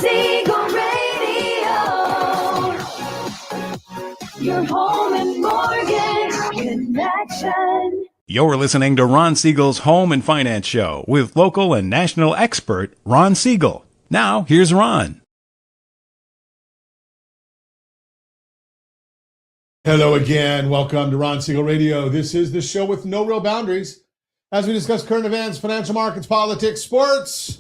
Siegel Radio, your home and mortgage connection. You're listening to Ron Siegel's Home and Finance Show with local and national expert Ron Siegel. Now, here's Ron. Hello again. Welcome to Ron Siegel Radio. This is the show with no real boundaries as we discuss current events, financial markets, politics, sports,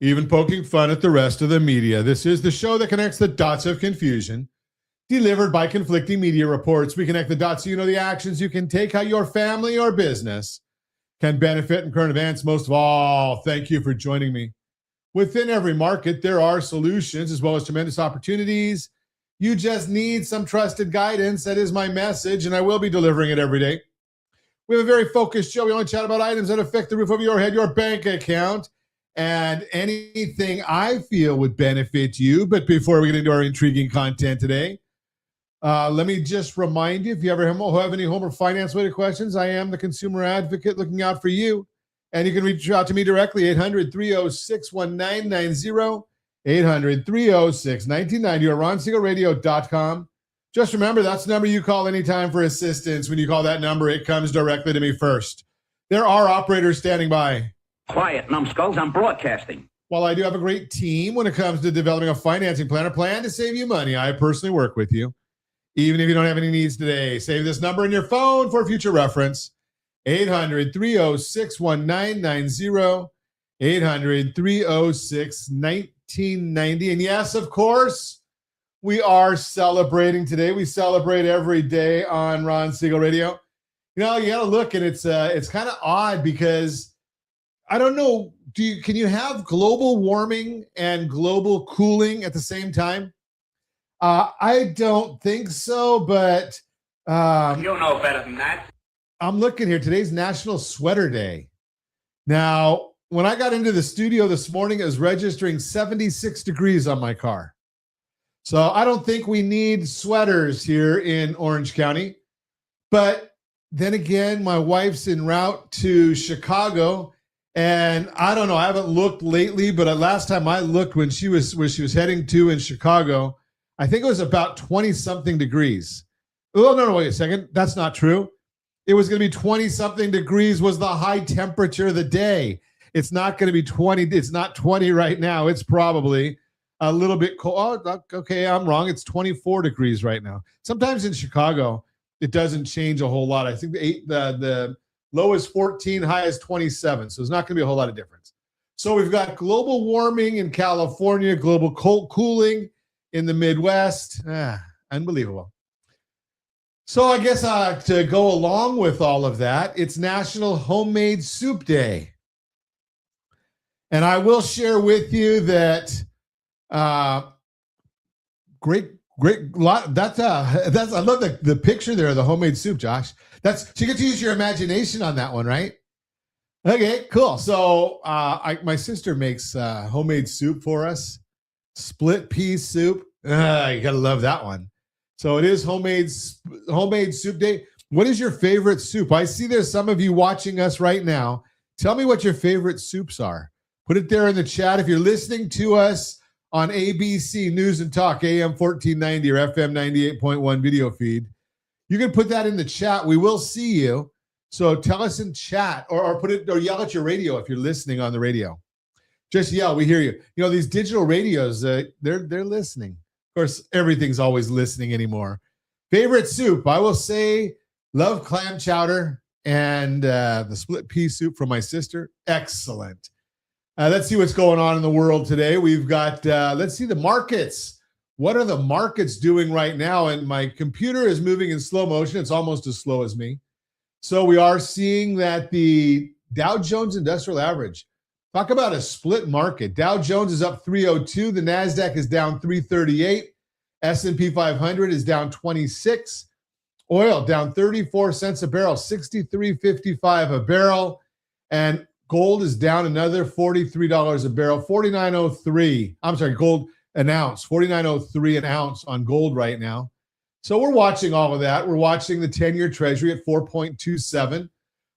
even poking fun at the rest of the media. This is the show that connects the dots of confusion delivered by conflicting media reports. We connect the dots so you know the actions you can take, how your family or business can benefit in current events. Most of all, thank you for joining me. Within every market, there are solutions as well as tremendous opportunities. You just need some trusted guidance. That is my message, and I will be delivering it every day. We have a very focused show. We only chat about items that affect the roof over your head, your bank account, and anything I feel would benefit you. But before we get into our intriguing content today, let me just remind you, if you ever have any home or finance-related questions, I am the consumer advocate looking out for you. And you can reach out to me directly, 800-306-1990, 800-306-1990, or ronsiegelradio.com. Just remember, that's the number you call anytime for assistance. When you call that number, it comes directly to me first. There are operators standing by. Quiet, numbskulls, I'm broadcasting. While I do have a great team when it comes to developing a financing plan or plan to save you money, I personally work with you. Even if you don't have any needs today, save this number in your phone for future reference. 800-306-1990, 800-306-1990. And yes, of course, we are celebrating today. We celebrate every day on Ron Siegel Radio. You know, you got to look, and it's kind of odd because I don't know. Can you have global warming and global cooling at the same time? I don't think so, but you know better than that. I'm looking here. Today's National Sweater Day. Now, when I got into the studio this morning, it was registering 76 degrees on my car. So I don't think we need sweaters here in Orange County. But then again, my wife's en route to Chicago, and I don't know. I haven't looked lately, but last time I looked when she was heading to in Chicago, I think it was about 20-something degrees. Oh, no, wait a second. That's not true. It was going to be 20-something degrees was the high temperature of the day. It's not going to be 20. It's not 20 right now. It's probably a little bit cold. Oh, okay, I'm wrong. It's 24 degrees right now. Sometimes in Chicago, it doesn't change a whole lot. I think the low is 14, high is 27. So there's not going to be a whole lot of difference. So we've got global warming in California, global cold cooling in the Midwest. Unbelievable. So I guess to go along with all of that, it's National Homemade Soup Day. And I will share with you that great lot. That's I love the picture there of the homemade soup, Josh. So you get to use your imagination on that one, right? Okay, cool. So my sister makes homemade soup for us. Split pea soup. You gotta love that one. So it is homemade soup day. What is your favorite soup? I see there's some of you watching us right now. Tell me what your favorite soups are. Put it there in the chat. If you're listening to us on ABC News and Talk, AM 1490 or FM 98.1 video feed, you can put that in the chat. We will see you. So tell us in chat or put it or yell at your radio if you're listening on the radio. Just yell, we hear you. You know, these digital radios, they're listening. Of course, everything's always listening anymore. Favorite soup, I will say love clam chowder and the split pea soup from my sister. Excellent. Let's see what's going on in the world today. We've got, let's see the markets. What are the markets doing right now? And my computer is moving in slow motion. It's almost as slow as me. So we are seeing that the Dow Jones Industrial Average, talk about a split market. Dow Jones is up 302. The NASDAQ is down 338. S&P 500 is down 26. Oil down 34 cents a barrel, 63.55 a barrel. And gold is down another $43 a barrel, 49.03. I'm sorry, gold an ounce, 49.03 an ounce on gold right now. So we're watching all of that. We're watching the 10-year Treasury at 4.27.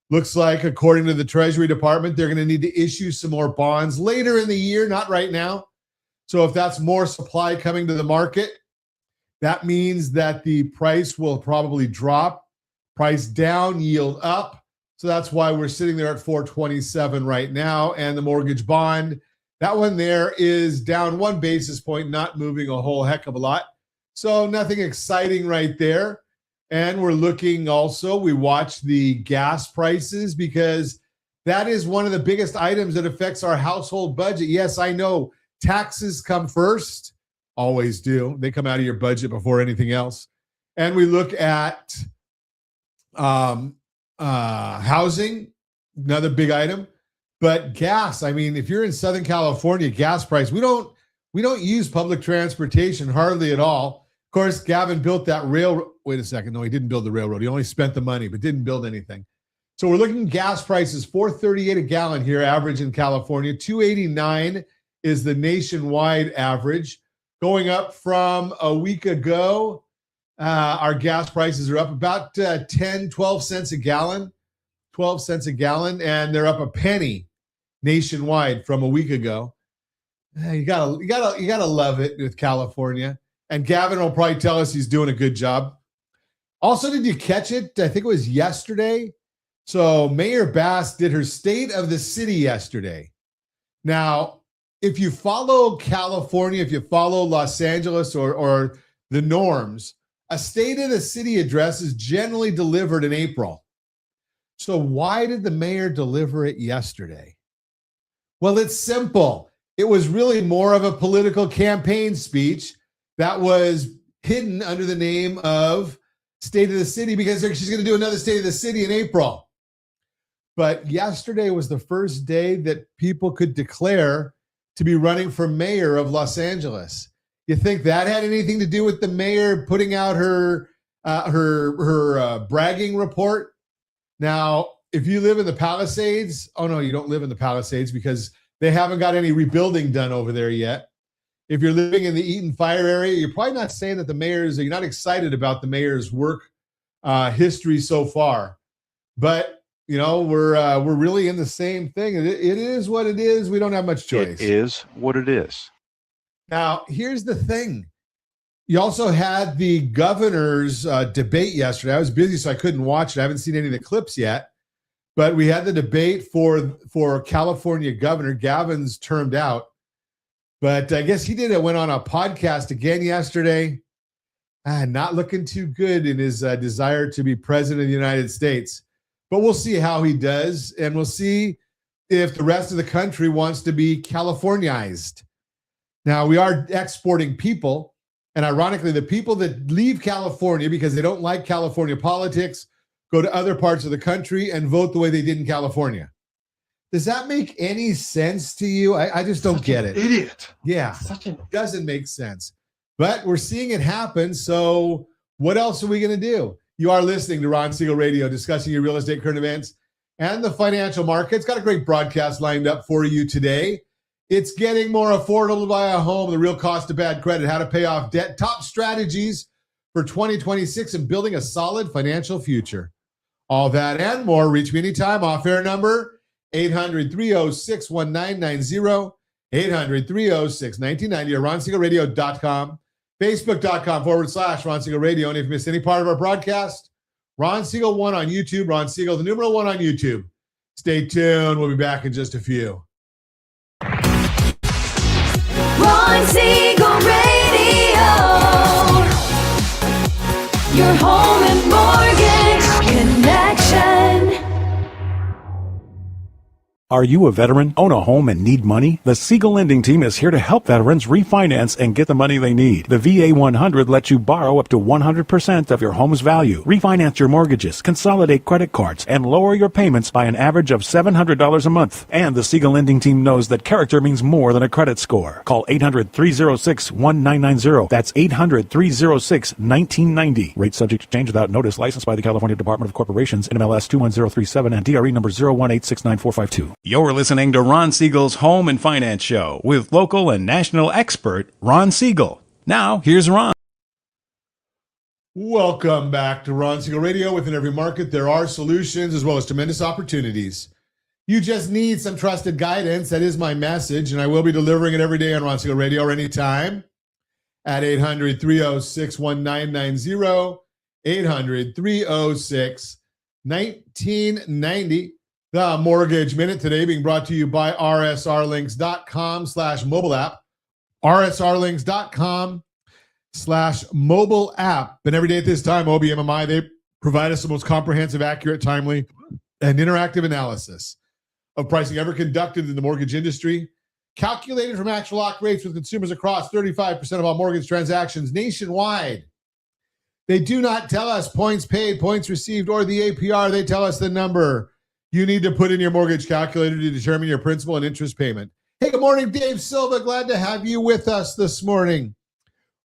Looks like, according to the Treasury Department, they're going to need to issue some more bonds later in the year, not right now. So if that's more supply coming to the market, that means that the price will probably drop, price down, yield up. So that's why we're sitting there at 427 right now. And the mortgage bond, that one there is down 1 basis point, not moving a whole heck of a lot. So nothing exciting right there. And we're looking also, we watch the gas prices because that is one of the biggest items that affects our household budget. Yes, I know taxes come first, always do. They come out of your budget before anything else. And we look at housing, another big item. But gas, I mean, if you're in Southern California, gas price, we don't use public transportation hardly at all. Of course, Gavin built that railroad. Wait a second. No, he didn't build the railroad. He only spent the money, but didn't build anything. So we're looking at gas prices, $4.38 a gallon here, average in California. $2.89 is the nationwide average. Going up from a week ago, our gas prices are up about 10, 12 cents a gallon. 12 cents a gallon, and they're up a penny nationwide from a week ago. You gotta love it with California. And Gavin will probably tell us he's doing a good job. Also, did you catch it? I think it was yesterday. So Mayor Bass did her state of the city yesterday. Now, if you follow California, if you follow Los Angeles or the norms, a state of the city address is generally delivered in April. So why did the mayor deliver it yesterday? Well, it's simple. It was really more of a political campaign speech that was hidden under the name of State of the City because she's going to do another State of the City in April. But yesterday was the first day that people could declare to be running for mayor of Los Angeles. You think that had anything to do with the mayor putting out her bragging report? Now, if you live in the Palisades, oh no, you don't live in the Palisades because they haven't got any rebuilding done over there yet. If you're living in the Eaton Fire area, you're probably not saying that you're not excited about the mayor's work history so far. But, you know, we're really in the same thing. It is what it is. We don't have much choice. It is what it is. Now, here's the thing. You also had the governor's debate yesterday. I was busy, so I couldn't watch it. I haven't seen any of the clips yet. But we had the debate for California governor. Gavin's termed out. But I guess went on a podcast again yesterday. Not looking too good in his desire to be president of the United States. But we'll see how he does. And we'll see if the rest of the country wants to be Californiized. Now, we are exporting people. And ironically, the people that leave California because they don't like California politics go to other parts of the country and vote the way they did in California. Does that make any sense to you? I just don't get it. Idiot. Yeah, doesn't make sense. But we're seeing it happen. So what else are we going to do? You are listening to Ron Siegel Radio, discussing your real estate current events and the financial markets. Got a great broadcast lined up for you today. It's getting more affordable to buy a home, the real cost of bad credit, how to pay off debt, top strategies for 2026, and building a solid financial future. All that and more. Reach me anytime. Off-air number, 800-306-1990, 800-306-1990, or RonSiegelRadio.com, Facebook.com/Ron Siegel Radio. And if you missed any part of our broadcast, Ron Siegel 1 on YouTube, Ron Siegel, the numeral 1 on YouTube. Stay tuned. We'll be back in just a few. Ron Siegel Radio. Your home and mortgage connection. Are you a veteran, own a home, and need money? The Siegel Lending Team is here to help veterans refinance and get the money they need. The VA 100 lets you borrow up to 100% of your home's value, refinance your mortgages, consolidate credit cards, and lower your payments by an average of $700 a month. And the Siegel Lending Team knows that character means more than a credit score. Call 800-306-1990. That's 800-306-1990. Rate subject to change without notice. Licensed by the California Department of Corporations, NMLS 21037, and DRE number 018694452. You're listening to Ron Siegel's Home and Finance Show with local and national expert Ron Siegel. Now, here's Ron. Welcome back to Ron Siegel Radio. Within every market, there are solutions as well as tremendous opportunities. You just need some trusted guidance. That is my message, and I will be delivering it every day on Ron Siegel Radio or anytime at 800-306-1990, 800-306-1990. The Mortgage Minute today being brought to you by rsrlinks.com/mobile app, rsrlinks.com/mobile app. And every day at this time, OBMMI, they provide us the most comprehensive, accurate, timely, and interactive analysis of pricing ever conducted in the mortgage industry, calculated from actual lock rates with consumers across 35% of all mortgage transactions nationwide. They do not tell us points paid, points received, or the APR. They tell us the number you need to put in your mortgage calculator to determine your principal and interest payment. Hey, good morning, Dave Silva. Glad to have you with us this morning.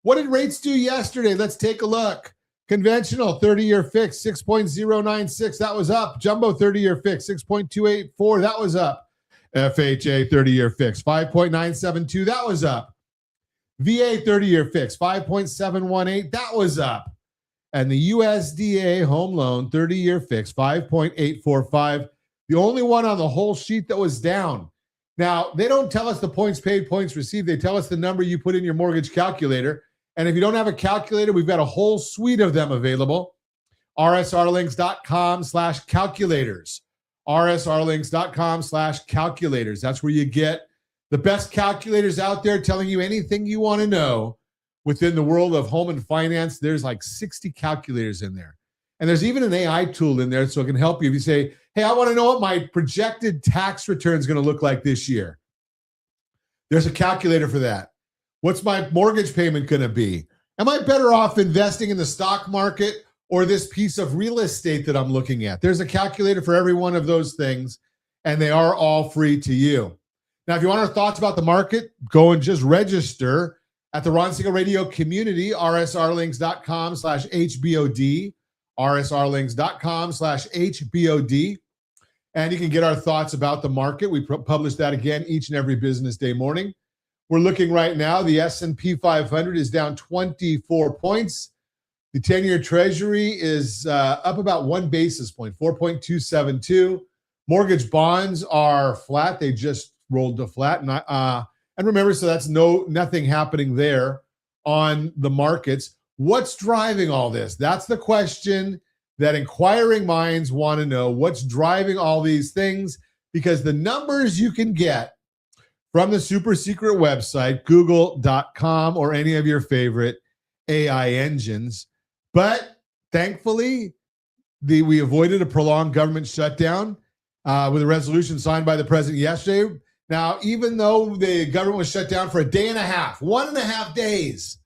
What did rates do yesterday? Let's take a look. Conventional 30-year fix, 6.096. That was up. Jumbo 30-year fix, 6.284. That was up. FHA 30-year fix, 5.972. That was up. VA 30-year fix, 5.718. That was up. And the USDA home loan 30-year fix, 5.845. The only one on the whole sheet that was down. Now, they don't tell us the points paid, points received. They tell us the number you put in your mortgage calculator. And if you don't have a calculator, we've got a whole suite of them available. rsrlinks.com/calculators. rsrlinks.com/calculators. That's where you get the best calculators out there telling you anything you want to know within the world of home and finance. There's like 60 calculators in there. And there's even an AI tool in there so it can help you if you say, hey, I want to know what my projected tax return is going to look like this year. There's a calculator for that. What's my mortgage payment going to be? Am I better off investing in the stock market or this piece of real estate that I'm looking at? There's a calculator for every one of those things, and they are all free to you. Now, if you want our thoughts about the market, go and just register at the Ron Siegel Radio community, rsrlinks.com/HBOD, rsrlinks.com/HBOD. And you can get our thoughts about the market. We publish that again each and every business day morning. We're looking right now, the S&P 500 is down 24 points. The 10-year Treasury is up about 1 basis point, 4.272. Mortgage bonds are flat. They just rolled to flat. And remember, so that's nothing happening there on the markets. What's driving all this? That's the question that inquiring minds want to know. What's driving all these things? Because the numbers you can get from the super secret website, google.com, or any of your favorite AI engines. But thankfully, we avoided a prolonged government shutdown with a resolution signed by the president yesterday. Now, even though the government was shut down for a day and a half, 1.5 days,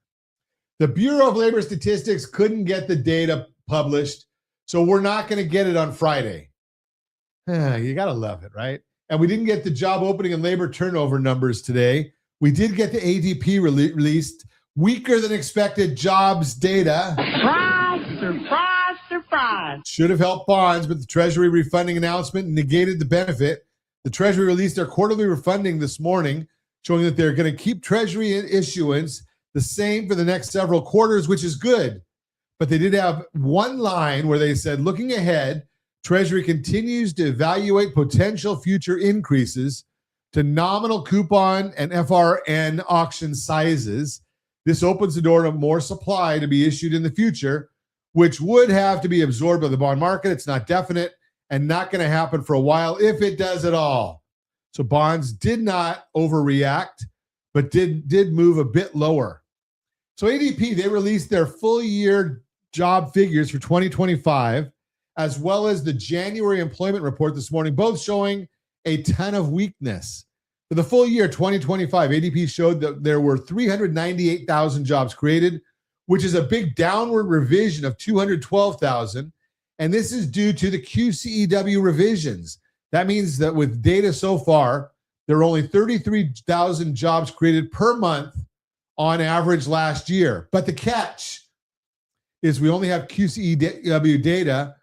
the Bureau of Labor Statistics couldn't get the data published. So we're not going to get it on Friday. You got to love it, right? And we didn't get the job opening and labor turnover numbers today. We did get the ADP released. Weaker than expected jobs data. Surprise, surprise, surprise. Should have helped bonds, but the Treasury refunding announcement negated the benefit. The Treasury released their quarterly refunding this morning, showing that they're going to keep Treasury issuance the same for the next several quarters, which is good. But they did have one line where they said, looking ahead, Treasury continues to evaluate potential future increases to nominal coupon and FRN auction sizes. This opens the door to more supply to be issued in the future, which would have to be absorbed by the bond market. It's not definite and not going to happen for a while, if it does at all. So bonds did not overreact, but did move a bit lower. So ADP, they released their full year job figures for 2025, as well as the January employment report this morning, both showing a ton of weakness. For the full year 2025, ADP showed that there were 398,000 jobs created, which is a big downward revision of 212,000. And this is due to the QCEW revisions. That means that with data so far, there are only 33,000 jobs created per month on average last year. But the catch is we only have QCEW data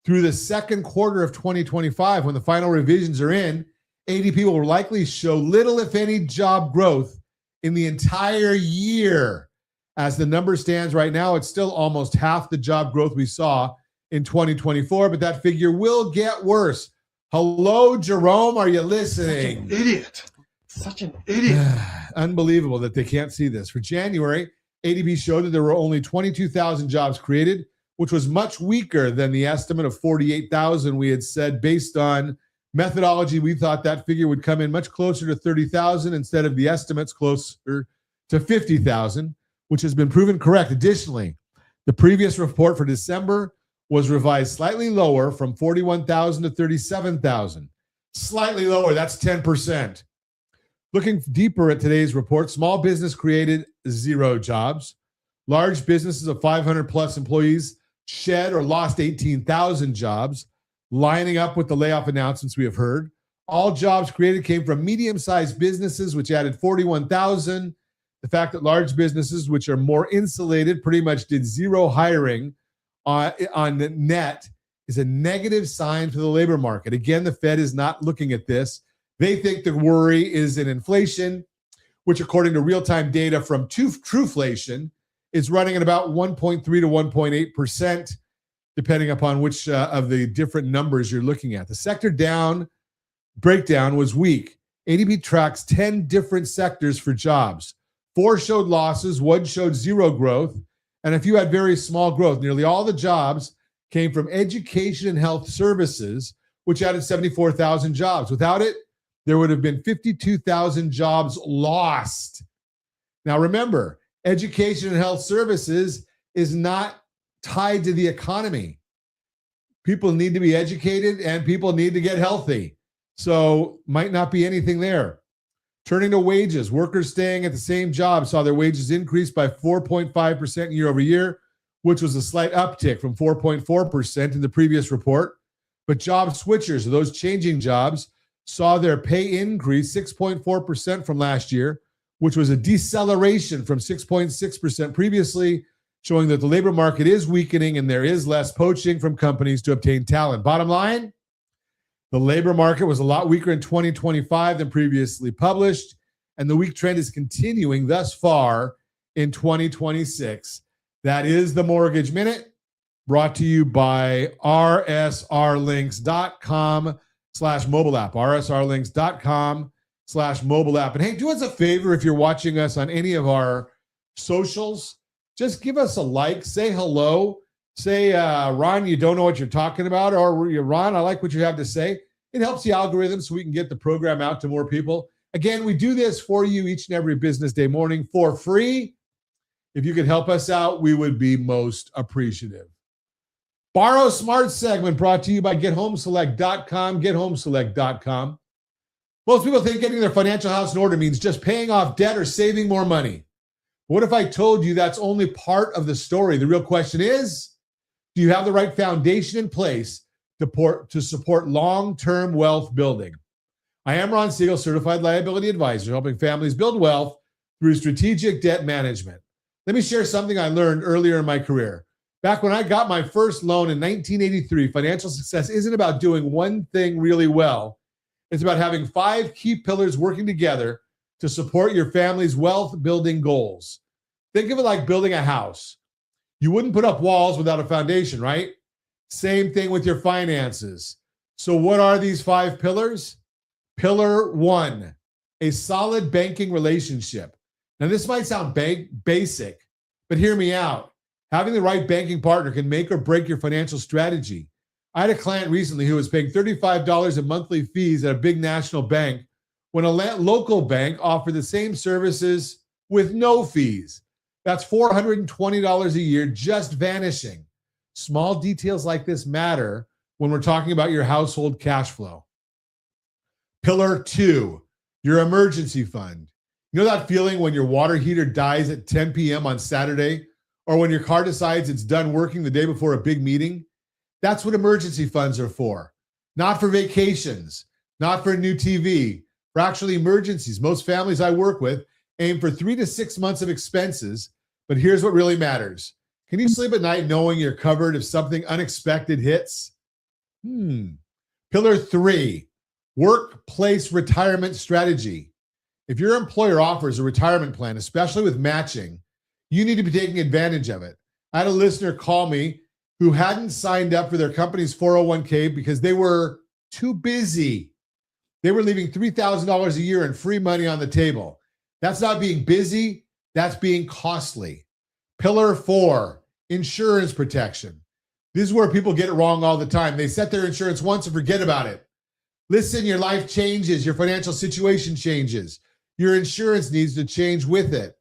through the second quarter of 2025. When the final revisions are in, ADP will likely show little, if any, job growth in the entire year. As the number stands right now, it's still almost half the job growth we saw in 2024, but that figure will get worse. Hello, Jerome. Are you listening? Such an idiot. Unbelievable that they can't see this. For January, ADP showed that there were only 22,000 jobs created, which was much weaker than the estimate of 48,000 we had said. Based on methodology, we thought that figure would come in much closer to 30,000 instead of the estimates closer to 50,000, which has been proven correct. Additionally, the previous report for December was revised slightly lower from 41,000 to 37,000. Slightly lower, that's 10%. Looking deeper at today's report, small business created 0 jobs. Large businesses of 500 plus employees shed or lost 18,000 jobs, lining up with the layoff announcements we have heard. All jobs created came from medium-sized businesses, which added 41,000. The fact that large businesses, which are more insulated, pretty much did 0 hiring on net is a negative sign for the labor market. Again, the Fed is not looking at this. They think the worry is in inflation, which according to real-time data from Truflation is running at about 1.3 to 1.8%, depending upon which of the different numbers you're looking at. The sector breakdown was weak. ADP tracks 10 different sectors for jobs. 4 showed losses, 1 showed 0 growth, and a few had very small growth. Nearly all the jobs came from education and health services, which added 74,000 jobs. Without it, there would have been 52,000 jobs lost. Now remember, education and health services is not tied to the economy. People need to be educated and people need to get healthy. So might not be anything there. Turning to wages, workers staying at the same job saw their wages increase by 4.5% year over year, which was a slight uptick from 4.4% in the previous report. But job switchers, those changing jobs, saw their pay increase 6.4% from last year, which was a deceleration from 6.6% previously, showing that the labor market is weakening and there is less poaching from companies to obtain talent. Bottom line, the labor market was a lot weaker in 2025 than previously published, and the weak trend is continuing thus far in 2026. That is the Mortgage Minute, brought to you by rsrlinks.com/mobile app, rsrlinks.com/mobile app. And hey, do us a favor if you're watching us on any of our socials, just give us a like, say hello, say, Ron, you don't know what you're talking about, or Ron, I like what you have to say. It helps the algorithm so we can get the program out to more people. Again, we do this for you each and every business day morning for free. If you could help us out, we would be most appreciative. Borrow Smart segment brought to you by GetHomeSelect.com, GetHomeSelect.com. Most people think getting their financial house in order means just paying off debt or saving more money. What if I told you that's only part of the story? The real question is, do you have the right foundation in place to support long-term wealth building? I am Ron Siegel, Certified Liability Advisor, helping families build wealth through strategic debt management. Let me share something I learned earlier in my career. Back when I got my first loan in 1983, financial success isn't about doing one thing really well. It's about having 5 key pillars working together to support your family's wealth building goals. Think of it like building a house. You wouldn't put up walls without a foundation, right? Same thing with your finances. So what are these 5 pillars? Pillar 1, a solid banking relationship. Now this might sound basic, but hear me out. Having the right banking partner can make or break your financial strategy. I had a client recently who was paying $35 in monthly fees at a big national bank when a local bank offered the same services with no fees. That's $420 a year just vanishing. Small details like this matter when we're talking about your household cash flow. Pillar 2, your emergency fund. You know that feeling when your water heater dies at 10 p.m. on Saturday, or when your car decides it's done working the day before a big meeting? That's what emergency funds are for. Not for vacations, not for a new TV, for actually emergencies. Most families I work with aim for 3 to 6 months of expenses, but here's what really matters. Can you sleep at night knowing you're covered if something unexpected hits? Pillar 3, workplace retirement strategy. If your employer offers a retirement plan, especially with matching, you need to be taking advantage of it. I had a listener call me who hadn't signed up for their company's 401k because they were too busy. They were leaving $3,000 a year in free money on the table. That's not being busy. That's being costly. Pillar 4, insurance protection. This is where people get it wrong all the time. They set their insurance once and forget about it. Listen, your life changes. Your financial situation changes. Your insurance needs to change with it.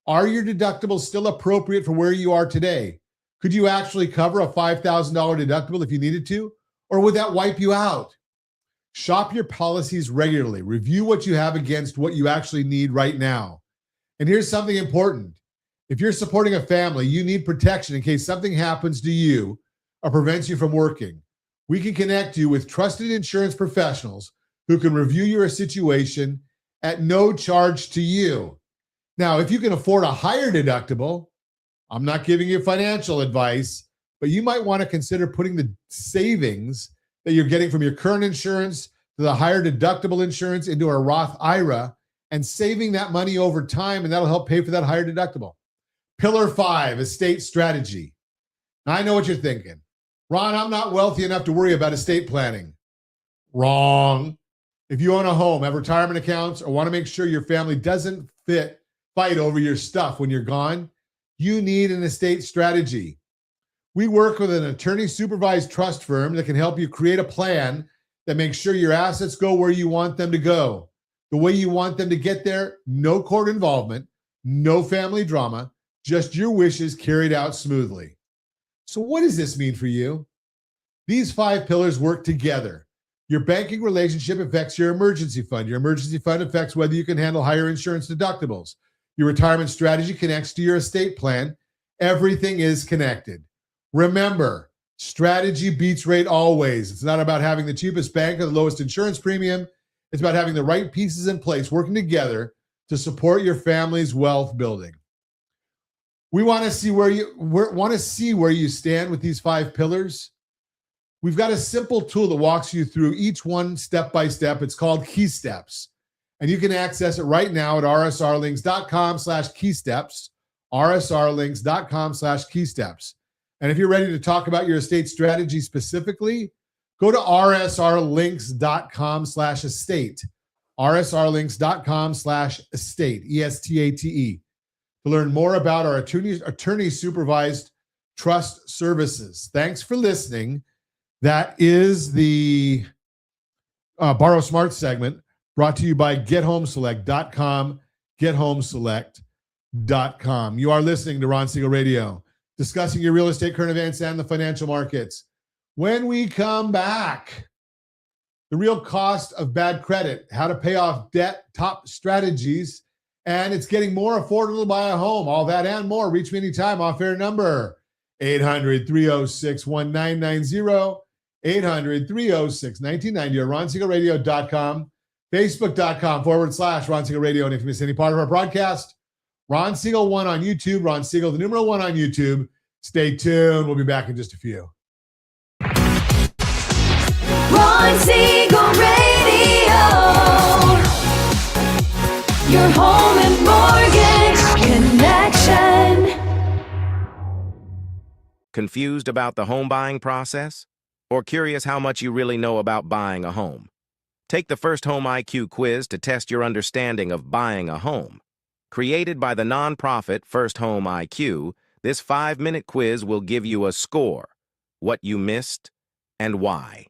Are your deductibles still appropriate for where you are today? Could you actually cover a $5,000 deductible if you needed to? Or would that wipe you out? Shop your policies regularly. Review what you have against what you actually need right now. And here's something important. If you're supporting a family, you need protection in case something happens to you or prevents you from working. We can connect you with trusted insurance professionals who can review your situation at no charge to you. Now, if you can afford a higher deductible, I'm not giving you financial advice, but you might want to consider putting the savings that you're getting from your current insurance to the higher deductible insurance into a Roth IRA and saving that money over time, and that'll help pay for that higher deductible. Pillar 5, estate strategy. Now, I know what you're thinking. Ron, I'm not wealthy enough to worry about estate planning. Wrong. If you own a home, have retirement accounts, or want to make sure your family doesn't fight over your stuff when you're gone, you need an estate strategy. We work with an attorney-supervised trust firm that can help you create a plan that makes sure your assets go where you want them to go. The way you want them to get there, no court involvement, no family drama, just your wishes carried out smoothly. So what does this mean for you? These 5 pillars work together. Your banking relationship affects your emergency fund. Your emergency fund affects whether you can handle higher insurance deductibles. Your retirement strategy connects to your estate plan. Everything is connected. Remember, strategy beats rate always. It's not about having the cheapest bank or the lowest insurance premium. It's about having the right pieces in place, working together to support your family's wealth building. We want to see where you stand with these 5 pillars. We've got a simple tool that walks you through each one step by step. It's called Key Steps. And you can access it right now at rsrlinks.com/keysteps, rsrlinks.com/keysteps. And if you're ready to talk about your estate strategy specifically, go to rsrlinks.com/estate, rsrlinks.com/estate, ESTATE, to learn more about our attorney-supervised trust services. Thanks for listening. That is the Borrow Smart segment brought to you by GetHomeSelect.com, GetHomeSelect.com. You are listening to Ron Siegel Radio, discussing your real estate, current events, and the financial markets. When we come back, the real cost of bad credit, how to pay off debt, top strategies, and it's getting more affordable to buy a home. All that and more. Reach me anytime. Off-air number, 800-306-1990, 800-306-1990, or RonSiegelRadio.com, Facebook.com/Ron Siegel Radio. And if you miss any part of our broadcast, Ron Siegel 1 on YouTube, Ron Siegel, the numeral 1 on YouTube. Stay tuned. We'll be back in just a few. Ron Siegel Radio. Your home and mortgage connection. Confused about the home buying process? Or curious how much you really know about buying a home? Take the First Home IQ quiz to test your understanding of buying a home. Created by the nonprofit First Home IQ, this 5-minute quiz will give you a score, what you missed, and why.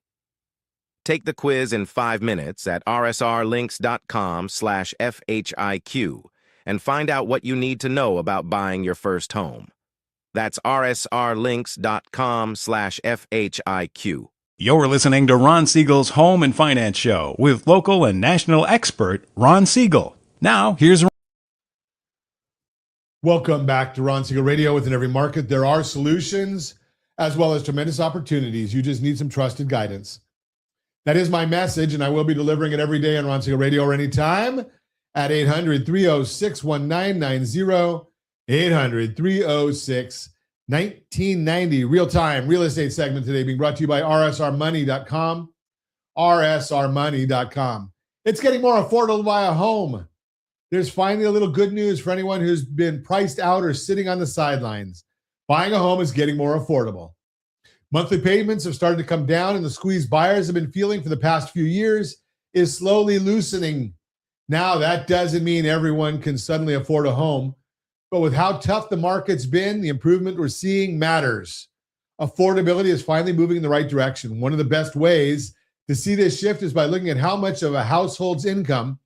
Take the quiz in 5 minutes at rsrlinks.com/FHIQ and find out what you need to know about buying your first home. That's rsrlinks.com/FHIQ. You're listening to Ron Siegel's Home and Finance Show with local and national expert Ron Siegel. Now, here's Welcome back to Ron Siegel Radio. Within every market, there are solutions as well as tremendous opportunities. You just need some trusted guidance. That is my message, and I will be delivering it every day on Ron Siegel Radio or anytime at 800-306-1990, 800-306-1990. Real-time real estate segment today being brought to you by rsrmoney.com, rsrmoney.com. It's getting more affordable to buy a home. There's finally a little good news for anyone who's been priced out or sitting on the sidelines. Buying a home is getting more affordable. Monthly payments have started to come down, and the squeeze buyers have been feeling for the past few years is slowly loosening. Now, that doesn't mean everyone can suddenly afford a home, but with how tough the market's been, the improvement we're seeing matters. Affordability is finally moving in the right direction. One of the best ways to see this shift is by looking at how much of a household's income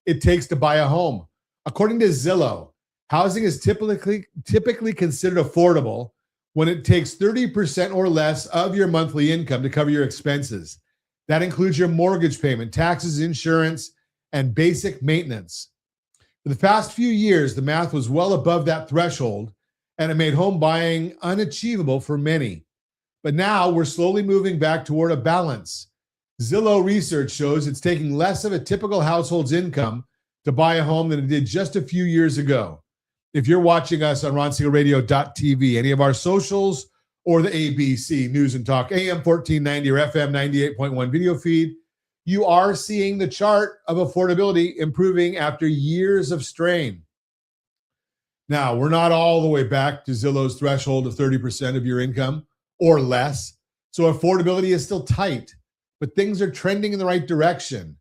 it takes to buy a home. According to Zillow, housing is typically considered affordable when it takes 30% or less of your monthly income to cover your expenses. That includes your mortgage payment, taxes, insurance, and basic maintenance. For the past few years, the math was well above that threshold, and it made home buying unachievable for many. But now we're slowly moving back toward a balance. Zillow research shows it's taking less of a typical household's income to buy a home than it did just a few years ago. If you're watching us on RonSiegelRadio.tv, any of our socials, or the ABC News and Talk AM 1490 or FM 98.1 video feed, you are seeing the chart of affordability improving after years of strain. Now, we're not all the way back to Zillow's threshold of 30% of your income or less, so affordability is still tight, but things are trending in the right direction.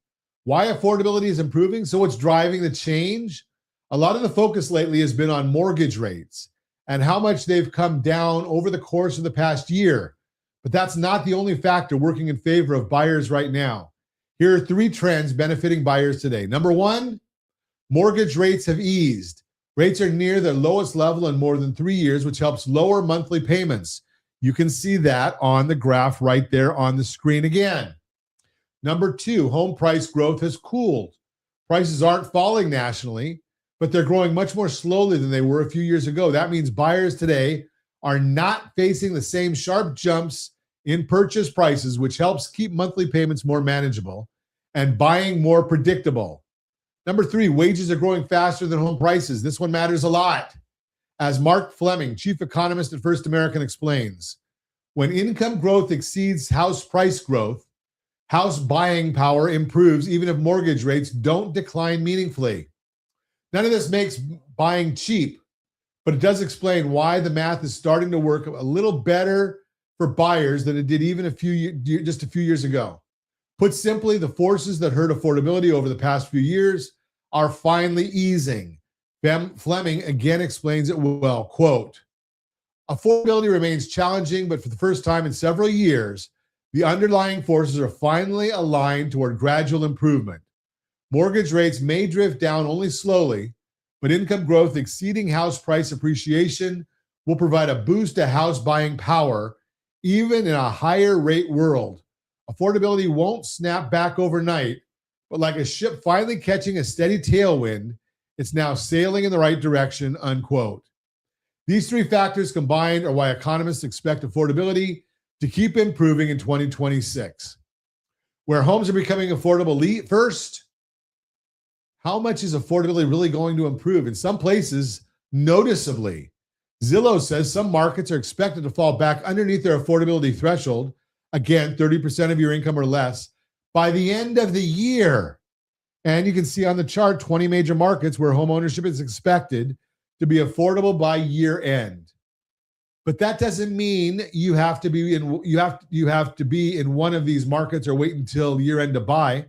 Why affordability is improving? So what's driving the change? A lot of the focus lately has been on mortgage rates and how much they've come down over the course of the past year. But that's not the only factor working in favor of buyers right now. Here are 3 trends benefiting buyers today. Number 1, mortgage rates have eased. Rates are near their lowest level in more than 3 years, which helps lower monthly payments. You can see that on the graph right there on the screen again. Number 2, home price growth has cooled. Prices aren't falling nationally, but they're growing much more slowly than they were a few years ago. That means buyers today are not facing the same sharp jumps in purchase prices, which helps keep monthly payments more manageable and buying more predictable. Number 3, wages are growing faster than home prices. This one matters a lot. As Mark Fleming, chief economist at First American, explains, when income growth exceeds house price growth, house buying power improves even if mortgage rates don't decline meaningfully. None of this makes buying cheap, but it does explain why the math is starting to work a little better for buyers than it did even just a few years ago. Put simply, the forces that hurt affordability over the past few years are finally easing. Fleming again explains it well, quote, affordability remains challenging, but for the first time in several years, the underlying forces are finally aligned toward gradual improvement. Mortgage rates may drift down only slowly, but income growth exceeding house price appreciation will provide a boost to house buying power, even in a higher rate world. Affordability won't snap back overnight, but like a ship finally catching a steady tailwind, it's now sailing in the right direction, unquote. These 3 factors combined are why economists expect affordability to keep improving in 2026. Where homes are becoming affordable first, how much is affordability really going to improve? In some places, noticeably. Zillow says some markets are expected to fall back underneath their affordability threshold, again, 30% of your income or less, by the end of the year. And you can see on the chart 20 major markets where home ownership is expected to be affordable by year end. But that doesn't mean you have to be in one of these markets or wait until year end to buy.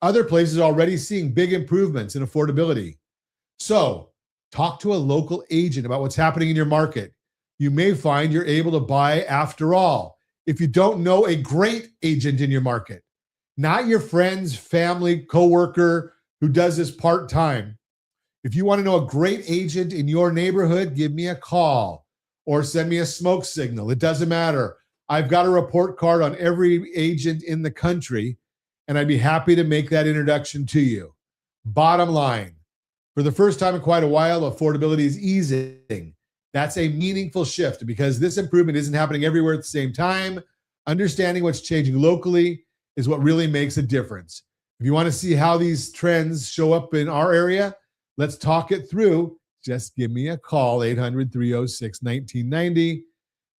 Other places are already seeing big improvements in affordability. So talk to a local agent about what's happening in your market. You may find you're able to buy after all. If you don't know a great agent in your market, not your friend's family, coworker who does this part-time. If you want to know a great agent in your neighborhood, give me a call or send me a smoke signal. It doesn't matter. I've got a report card on every agent in the country, and I'd be happy to make that introduction to you. Bottom line, for the first time in quite a while, affordability is easing. That's a meaningful shift because this improvement isn't happening everywhere at the same time. Understanding what's changing locally is what really makes a difference. If you want to see how these trends show up in our area, let's talk it through. Just give me a call, 800-306-1990.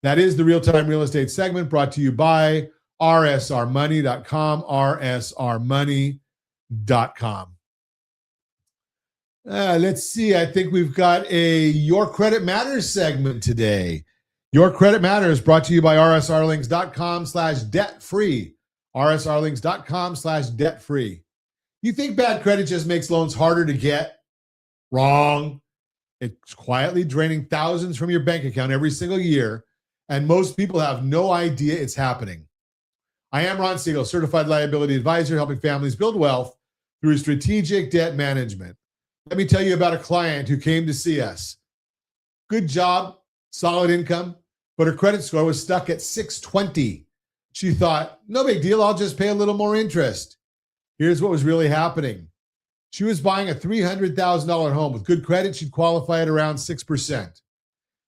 That is the Real-Time Real Estate segment brought to you by rsrmoney.com, rsrmoney.com. Let's see. I think we've got a Your Credit Matters segment today. Your Credit Matters brought to you by rsrlinks.com/debt-free. rsrlinks.com/debt-free. You think bad credit just makes loans harder to get? Wrong. It's quietly draining thousands from your bank account every single year, and most people have no idea it's happening. I am Ron Siegel, Certified Liability Advisor, helping families build wealth through strategic debt management. Let me tell you about a client who came to see us. Good job, solid income, but her credit score was stuck at 620. She thought, no big deal, I'll just pay a little more interest. Here's what was really happening. She was buying a $300,000 home. With good credit, she'd qualify at around 6%.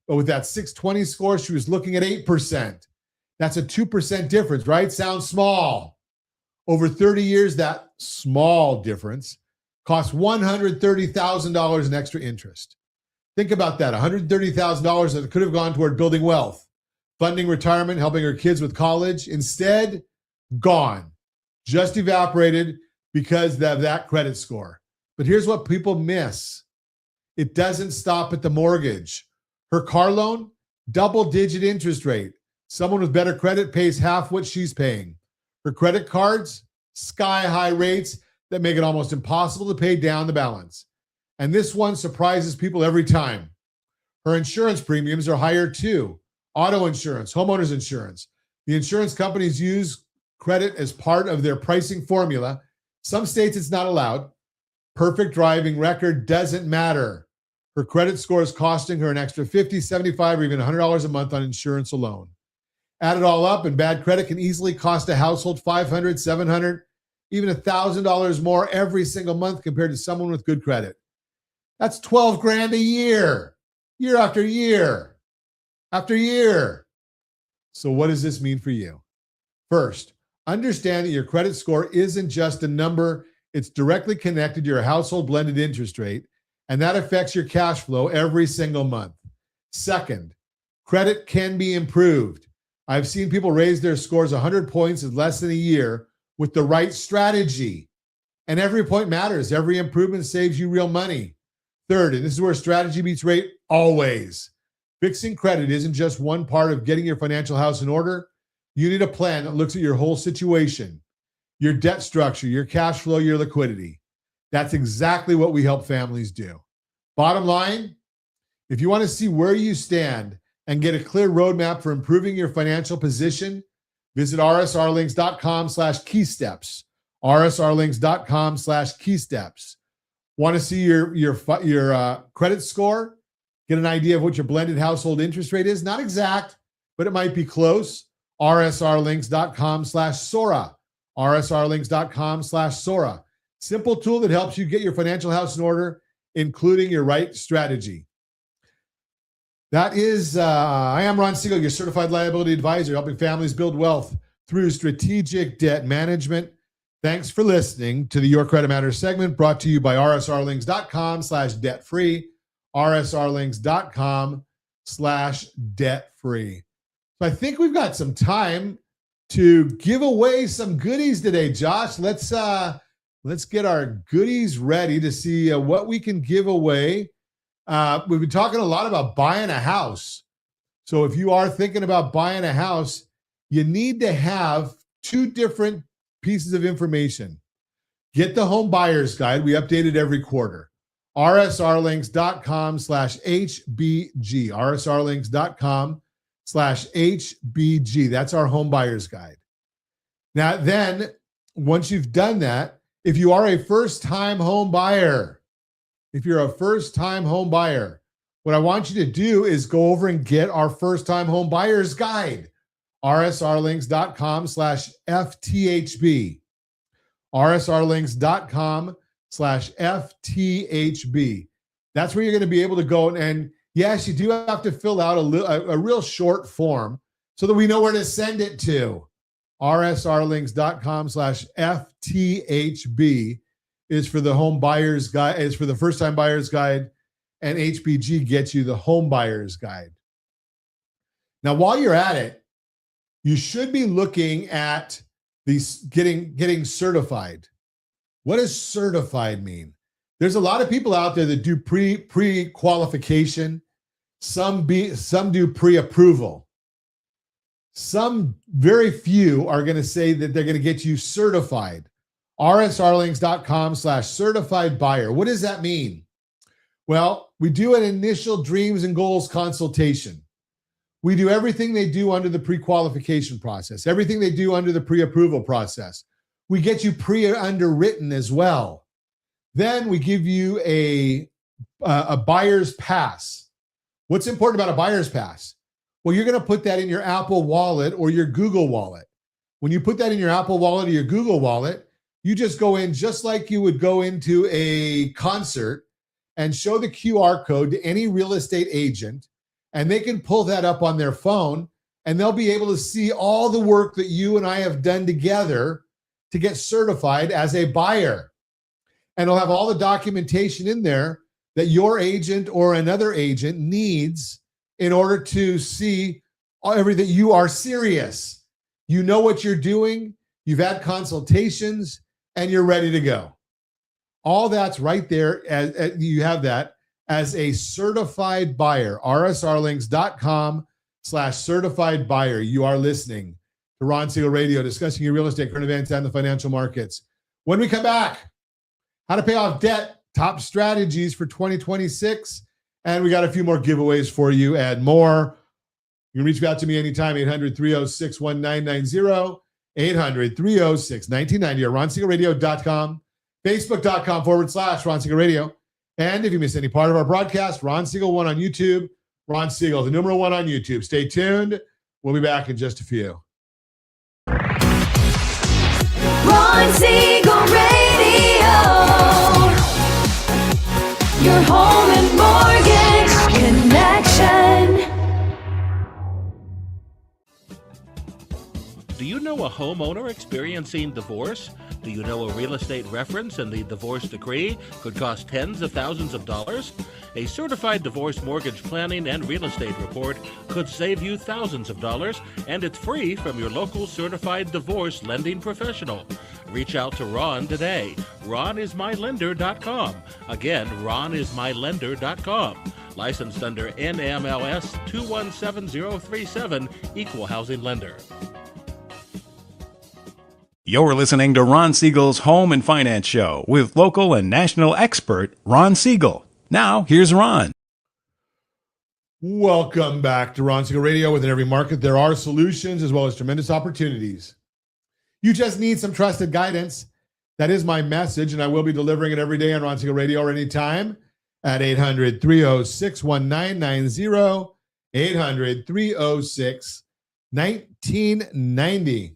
But with that 620 score, she was looking at 8%. That's a 2% difference, right? Sounds small. Over 30 years, that small difference cost $130,000 in extra interest. Think about that, $130,000 that could have gone toward building wealth, funding retirement, helping her kids with college. Instead, gone, just evaporated because of that credit score. But here's what people miss. It doesn't stop at the mortgage. Her car loan, double-digit interest rate. Someone with better credit pays half what she's paying. Her credit cards, sky-high rates that make it almost impossible to pay down the balance. And this one surprises people every time. Her insurance premiums are higher too. Auto insurance, homeowners insurance. The insurance companies use credit as part of their pricing formula. Some states it's not allowed. Perfect driving record doesn't matter. Her credit score is costing her an extra $50, $75, or even $100 a month on insurance alone. Add it all up, and bad credit can easily cost a household $500, $700, even $1,000 more every single month compared to someone with good credit. That's $12,000 a year after year after year. So what does this mean for you? First, understand that your credit score isn't just a number. It's directly connected to your household blended interest rate, and that affects your cash flow every single month. Second, credit can be improved. I've seen people raise their scores 100 points in less than a year with the right strategy. And every point matters. Every improvement saves you real money. Third, and this is where strategy beats rate always. Fixing credit isn't just one part of getting your financial house in order. You need a plan that looks at your whole situation, your debt structure, your cash flow, your liquidity. That's exactly what we help families do. Bottom line, if you want to see where you stand and get a clear roadmap for improving your financial position, visit rsrlinks.com/keysteps. rsrlinks.com/keysteps. Want to see your credit score? Get an idea of what your blended household interest rate is? Not exact, but it might be close. rsrlinks.com/Sora. rsrlinks.com/Sora. Simple tool that helps you get your financial house in order, including your right strategy. That is, I am Ron Siegel, your Certified Liability Advisor, helping families build wealth through strategic debt management. Thanks for listening to the Your Credit Matters segment brought to you by rsrlinks.com/debt-free, rsrlinks.com/debt-free. So I think we've got some time to give away some goodies today, Josh. Let's get our goodies ready to see what we can give away. We've been talking a lot about buying a house. So if you are thinking about buying a house, you need to have two different pieces of information. Get the home buyer's guide. We update it every quarter. rsrlinks.com/HBG. rsrlinks.com/HBG. That's our home buyer's guide. Now, then, once you've done that, if you are a first-time home buyer, what I want you to do is go over and get our first-time home buyer's guide. rsrlinks.com/FTHB. rsrlinks.com/FTHB. That's where you're going to be able to go. And yes, you do have to fill out a real short form so that we know where to send it to. rsrlinks.com/FTHB is for the home buyer's guide, is for the first-time buyer's guide, and HBG gets you the home buyer's guide. Now, while you're at it, you should be looking at these getting certified. What does certified mean? There's a lot of people out there that do pre-qualification. Some do pre-approval. Some, very few, are going to say that they're going to get you certified. rsrlinks.com/certified buyer. What does that mean? Well, we do an initial dreams and goals consultation. We do everything they do under the pre-qualification process, everything they do under the pre-approval process. We get you pre-underwritten as well. Then we give you a buyer's pass. What's important about a buyer's pass? Well, you're going to put that in your Apple Wallet or your Google Wallet. When you put that in your Apple Wallet or your Google Wallet, you just go in just like you would go into a concert and show the QR code to any real estate agent, and they can pull that up on their phone, and they'll be able to see all the work that you and I have done together to get certified as a buyer. And it'll have all the documentation in there that your agent or another agent needs in order to see everything. You are serious. You know what you're doing. You've had consultations, and you're ready to go. All that's right there. You have that as a certified buyer. rsrlinks.com/certified buyer. You are listening to Ron Siegel Radio, discussing your real estate, current events, and the financial markets. When we come back, how to pay off debt, top strategies for 2026. And we got a few more giveaways for you and more. You can reach out to me anytime, 800-306-1990, 800-306-1990, or ronsiegelradio.com, facebook.com/Ron Siegel Radio. And if you miss any part of our broadcast, Ron Siegel 1 on YouTube, Ron Siegel, the numeral 1 on YouTube. Stay tuned. We'll be back in just a few. Ron Siegel Radio. Your home and mortgage connection. Do you know a homeowner experiencing divorce? Do you know a real estate reference and the divorce decree could cost tens of thousands of dollars? A certified divorce mortgage planning and real estate report could save you thousands of dollars, and it's free from your local certified divorce lending professional. Reach out to Ron today. RonIsMyLender.com. Again, RonIsMyLender.com. Licensed under NMLS 217037, Equal Housing Lender. You're listening to Ron Siegel's Home and Finance Show with local and national expert Ron Siegel. Now, here's Ron. Welcome back to Ron Siegel Radio. Within every market, there are solutions as well as tremendous opportunities. You just need some trusted guidance. That is my message, and I will be delivering it every day on Ron Siegel Radio or anytime at 800-306-1990, 800-306-1990.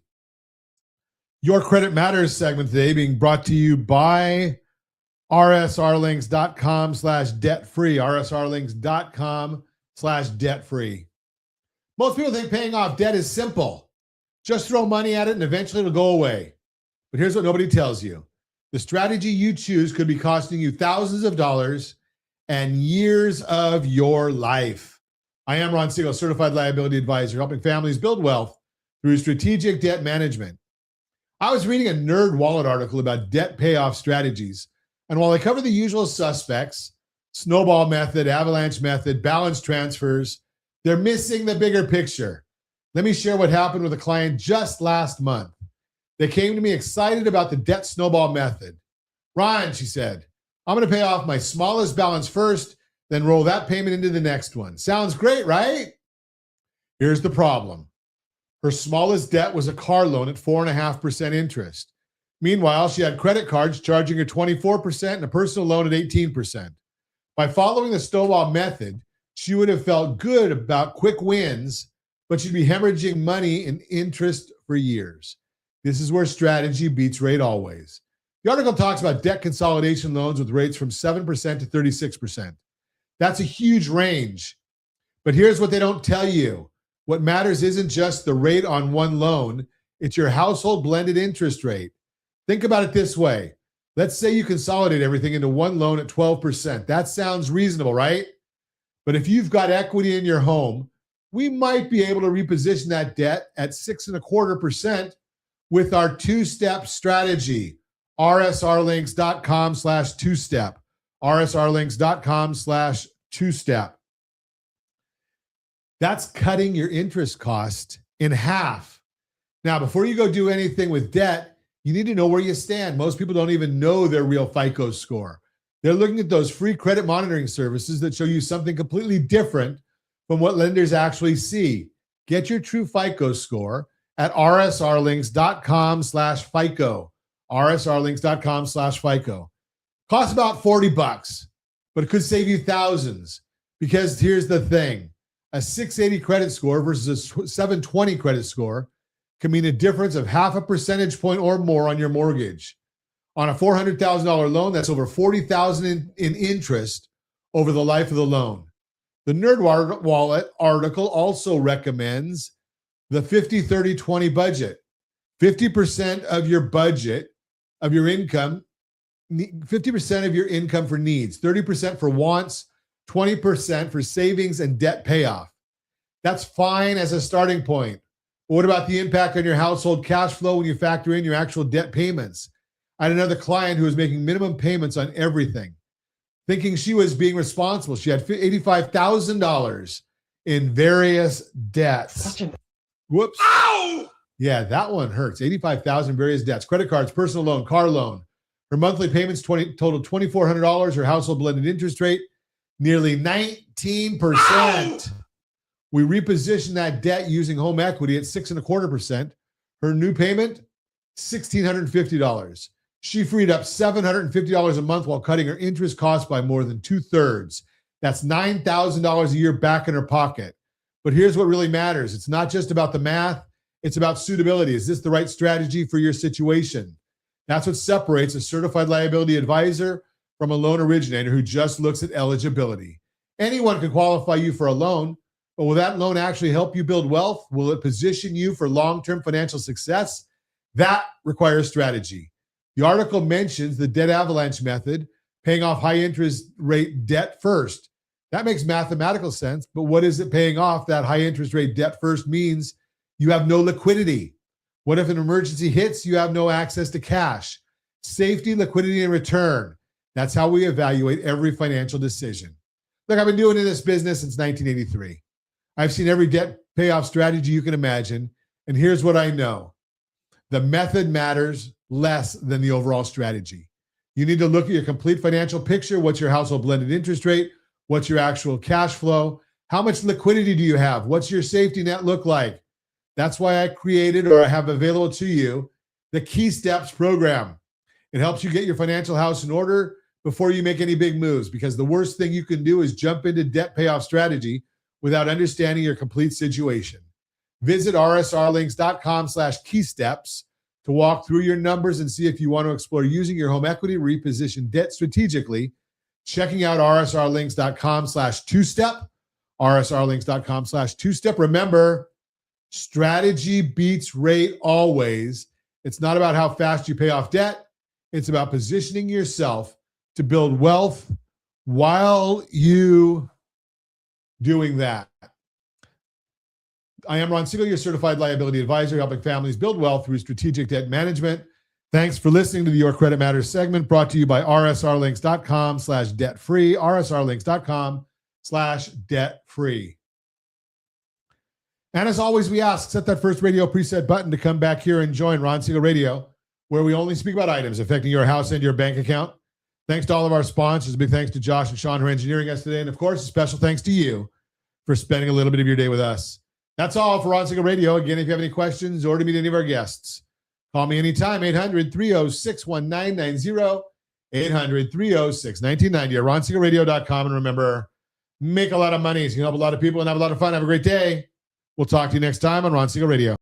Your Credit Matters segment today being brought to you by rsrlinks.com/debt-free, rsrlinks.com/debt-free. Most people think paying off debt is simple. Just throw money at it and eventually it'll go away. But here's what nobody tells you. The strategy you choose could be costing you thousands of dollars and years of your life. I am Ron Siegel, Certified Liability Advisor, helping families build wealth through strategic debt management. I was reading a Nerd Wallet article about debt payoff strategies, and while I cover the usual suspects, snowball method, avalanche method, balance transfers, they're missing the bigger picture. Let me share what happened with a client just last month. They came to me excited about the debt snowball method. Ron, she said, I'm going to pay off my smallest balance first, then roll that payment into the next one. Sounds great, right? Here's the problem. Her smallest debt was a car loan at 4.5% interest. Meanwhile, she had credit cards charging her 24% and a personal loan at 18%. By following the snowball method, she would have felt good about quick wins, but she'd be hemorrhaging money in interest for years. This is where strategy beats rate always. The article talks about debt consolidation loans with rates from 7% to 36%. That's a huge range. But here's what they don't tell you. What matters isn't just the rate on one loan, it's your household blended interest rate. Think about it this way. Let's say you consolidate everything into one loan at 12%. That sounds reasonable, right? But if you've got equity in your home, we might be able to reposition that debt at 6.25% with our two-step strategy, rsrlinks.com/two-step, rsrlinks.com/two-step. That's cutting your interest cost in half. Now, before you go do anything with debt, you need to know where you stand. Most people don't even know their real FICO score. They're looking at those free credit monitoring services that show you something completely different from what lenders actually see. Get your true FICO score at rsrlinks.com/FICO. rsrlinks.com/FICO. Costs about $40, but it could save you thousands. Because here's the thing. A 680 credit score versus a 720 credit score can mean a difference of half a percentage point or more on your mortgage. On a $400,000 loan, that's over $40,000 in interest over the life of the loan. The NerdWallet article also recommends the 50-30-20 budget. 50% of your budget, of your income, 50% of your income for needs, 30% for wants, 20% for savings and debt payoff. That's fine as a starting point. But what about the impact on your household cash flow when you factor in your actual debt payments? I had another client who was making minimum payments on everything, thinking she was being responsible. She had $85,000 in various debts. Whoops. Ow! Yeah, that one hurts. $85,000 in various debts. Credit cards, personal loan, car loan. Her monthly payments totaled $2,400. Her household blended interest rate, nearly 19%. Ow! We repositioned that debt using home equity at 6.25%. Her new payment, $1,650. She freed up $750 a month while cutting her interest costs by more than 2/3. That's $9,000 a year back in her pocket. But here's what really matters. It's not just about the math. It's about suitability. Is this the right strategy for your situation? That's what separates a certified liability advisor from a loan originator who just looks at eligibility. Anyone can qualify you for a loan, but will that loan actually help you build wealth? Will it position you for long-term financial success? That requires strategy. The article mentions the debt avalanche method, paying off high interest rate debt first. That makes mathematical sense, but what is it paying off that high interest rate debt first means? You have no liquidity. What if an emergency hits? You have no access to cash. Safety, liquidity, and return. That's how we evaluate every financial decision. Look, I've been doing in this business since 1983. I've seen every debt payoff strategy you can imagine, and here's what I know. The method matters less than the overall strategy. You need to look at your complete financial picture. What's your household blended interest rate? What's your actual cash flow? How much liquidity do you have? What's your safety net look like? That's why I created, or I have available to you, the Key Steps program. It helps you get your financial house in order before you make any big moves, because the worst thing you can do is jump into debt payoff strategy without understanding your complete situation. Visit rsrlinks.com/keysteps to walk through your numbers and see if you want to explore using your home equity to reposition debt strategically. Checking out rsrlinks.com/2step, rsrlinks.com/2step. Remember, strategy beats rate always. It's not about how fast you pay off debt. It's about positioning yourself to build wealth while you doing that. I am Ron Siegel, your certified liability advisor, helping families build wealth through strategic debt management. Thanks for listening to the Your Credit Matters segment, brought to you by rsrlinks.com/debt-free, rsrlinks.com/debt-free. And as always, we ask, set that first radio preset button to come back here and join Ron Siegel Radio, where we only speak about items affecting your house and your bank account. Thanks to all of our sponsors. A big thanks to Josh and Sean for engineering us today. And of course, a special thanks to you for spending a little bit of your day with us. That's all for Ron Siegel Radio. Again, if you have any questions or to meet any of our guests, call me anytime, 800-306-1990, 800-306-1990, or ronsiegelradio.com. And remember, make a lot of money so you can help a lot of people and have a lot of fun. Have a great day. We'll talk to you next time on Ron Siegel Radio.